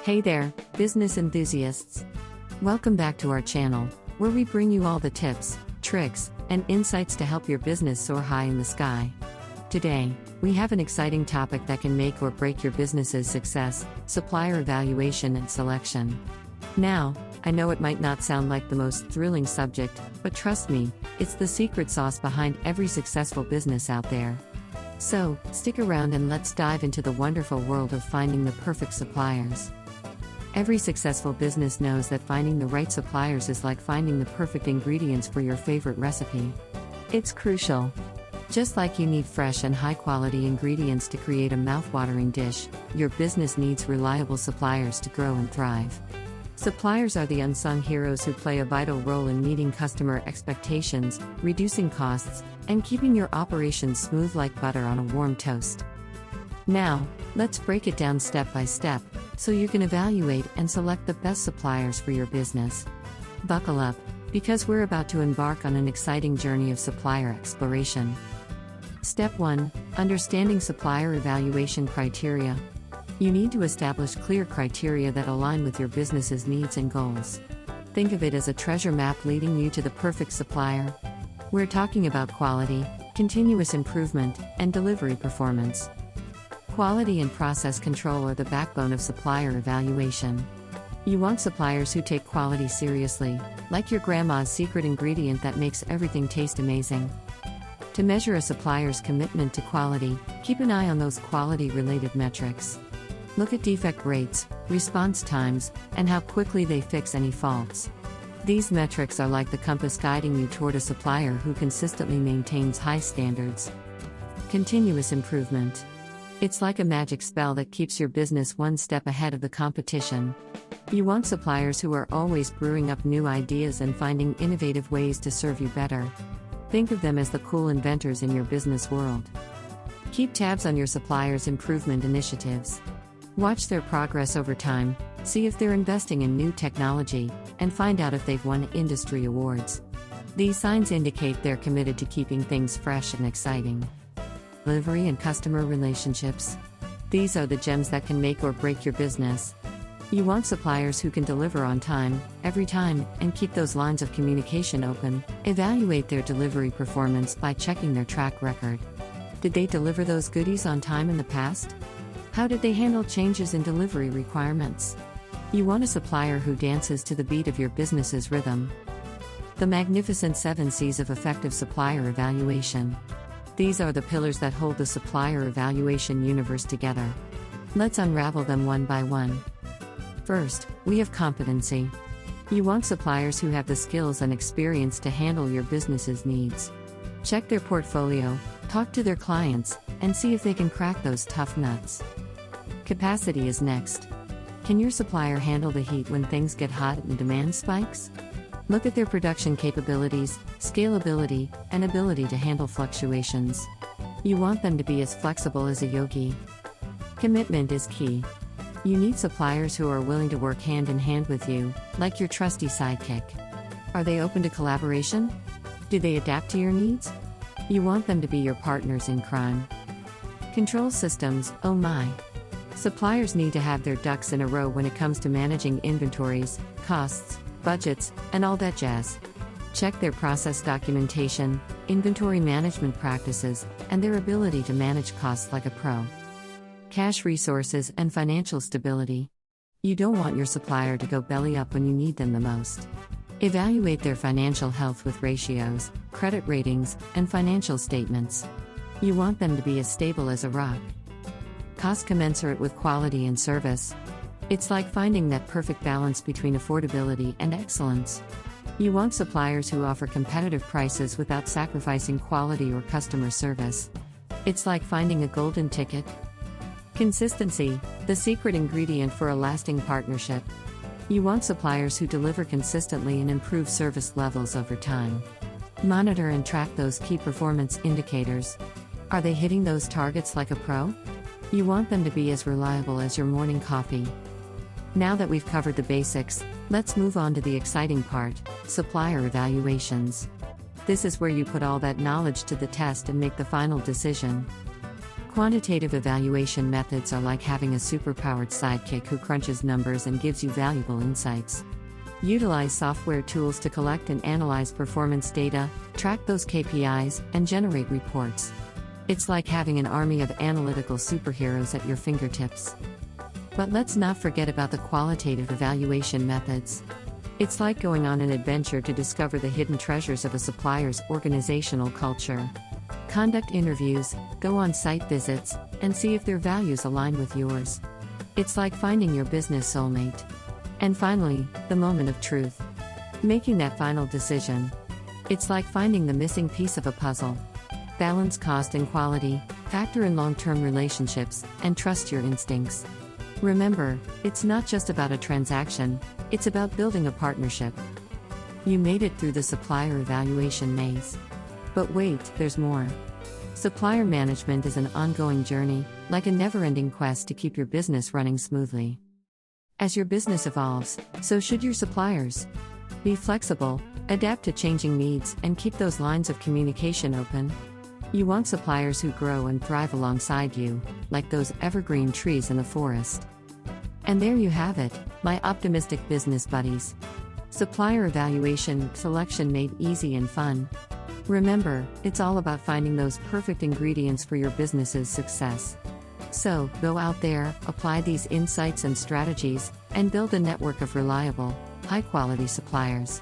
Hey there, business enthusiasts. Welcome back to our channel, where we bring you all the tips, tricks, and insights to help your business soar high in the sky. Today, we have an exciting topic that can make or break your business's success: supplier evaluation and selection. Now, I know it might not sound like the most thrilling subject, but trust me, it's the secret sauce behind every successful business out there. So, stick around and let's dive into the wonderful world of finding the perfect suppliers. Every successful business knows that finding the right suppliers is like finding the perfect ingredients for your favorite recipe. It's crucial. Just like you need fresh and high-quality ingredients to create a mouth-watering dish, your business needs reliable suppliers to grow and thrive. Suppliers are the unsung heroes who play a vital role in meeting customer expectations, reducing costs, and keeping your operations smooth like butter on a warm toast. Now, let's break it down step by step, so you can evaluate and select the best suppliers for your business. Buckle up, because we're about to embark on an exciting journey of supplier exploration. Step 1. Understanding supplier evaluation criteria. You need to establish clear criteria that align with your business's needs and goals. Think of it as a treasure map leading you to the perfect supplier. We're talking about quality, continuous improvement, and delivery performance. Quality and process control are the backbone of supplier evaluation. You want suppliers who take quality seriously, like your grandma's secret ingredient that makes everything taste amazing. To measure a supplier's commitment to quality, keep an eye on those quality-related metrics. Look at defect rates, response times, and how quickly they fix any faults. These metrics are like the compass guiding you toward a supplier who consistently maintains high standards. Continuous improvement. It's like a magic spell that keeps your business one step ahead of the competition. You want suppliers who are always brewing up new ideas and finding innovative ways to serve you better. Think of them as the cool inventors in your business world. Keep tabs on your suppliers' improvement initiatives. Watch their progress over time, see if they're investing in new technology, and find out if they've won industry awards. These signs indicate they're committed to keeping things fresh and exciting. Delivery and customer relationships. These are the gems that can make or break your business. You want suppliers who can deliver on time, every time, and keep those lines of communication open. Evaluate their delivery performance by checking their track record. Did they deliver those goodies on time in the past? How did they handle changes in delivery requirements? You want a supplier who dances to the beat of your business's rhythm. The magnificent 7 C's of effective supplier evaluation. These are the pillars that hold the supplier evaluation universe together. Let's unravel them one by one. First, we have competency. You want suppliers who have the skills and experience to handle your business's needs. Check their portfolio, talk to their clients, and see if they can crack those tough nuts. Capacity is next. Can your supplier handle the heat when things get hot and demand spikes? Look at their production capabilities, scalability, and ability to handle fluctuations. You want them to be as flexible as a yogi. Commitment is key. You need suppliers who are willing to work hand in hand with you, like your trusty sidekick. Are they open to collaboration? Do they adapt to your needs? You want them to be your partners in crime. Control systems, oh my. Suppliers need to have their ducks in a row when it comes to managing inventories, costs, budgets, and all that jazz. Check their process documentation, inventory management practices, and their ability to manage costs like a pro. Cash resources and financial stability. You don't want your supplier to go belly up when you need them the most. Evaluate their financial health with ratios, credit ratings, and financial statements. You want them to be as stable as a rock. Cost commensurate with quality and service. It's like finding that perfect balance between affordability and excellence. You want suppliers who offer competitive prices without sacrificing quality or customer service. It's like finding a golden ticket. Consistency, the secret ingredient for a lasting partnership. You want suppliers who deliver consistently and improve service levels over time. Monitor and track those key performance indicators. Are they hitting those targets like a pro? You want them to be as reliable as your morning coffee. Now that we've covered the basics, let's move on to the exciting part: supplier evaluations. This is where you put all that knowledge to the test and make the final decision. Quantitative evaluation methods are like having a superpowered sidekick who crunches numbers and gives you valuable insights. Utilize software tools to collect and analyze performance data, track those KPIs, and generate reports. It's like having an army of analytical superheroes at your fingertips. But let's not forget about the qualitative evaluation methods. It's like going on an adventure to discover the hidden treasures of a supplier's organizational culture. Conduct interviews, go on site visits, and see if their values align with yours. It's like finding your business soulmate. And finally, the moment of truth. Making that final decision. It's like finding the missing piece of a puzzle. Balance cost and quality, factor in long-term relationships, and trust your instincts. Remember, it's not just about a transaction, it's about building a partnership. You made it through the supplier evaluation maze. But wait, there's more. Supplier management is an ongoing journey, like a never-ending quest to keep your business running smoothly. As your business evolves, so should your suppliers. Be flexible, adapt to changing needs, and keep those lines of communication open. You want suppliers who grow and thrive alongside you, like those evergreen trees in the forest. And there you have it, my optimistic business buddies. Supplier evaluation selection made easy and fun. Remember, it's all about finding those perfect ingredients for your business's success. So, go out there, apply these insights and strategies, and build a network of reliable, high-quality suppliers.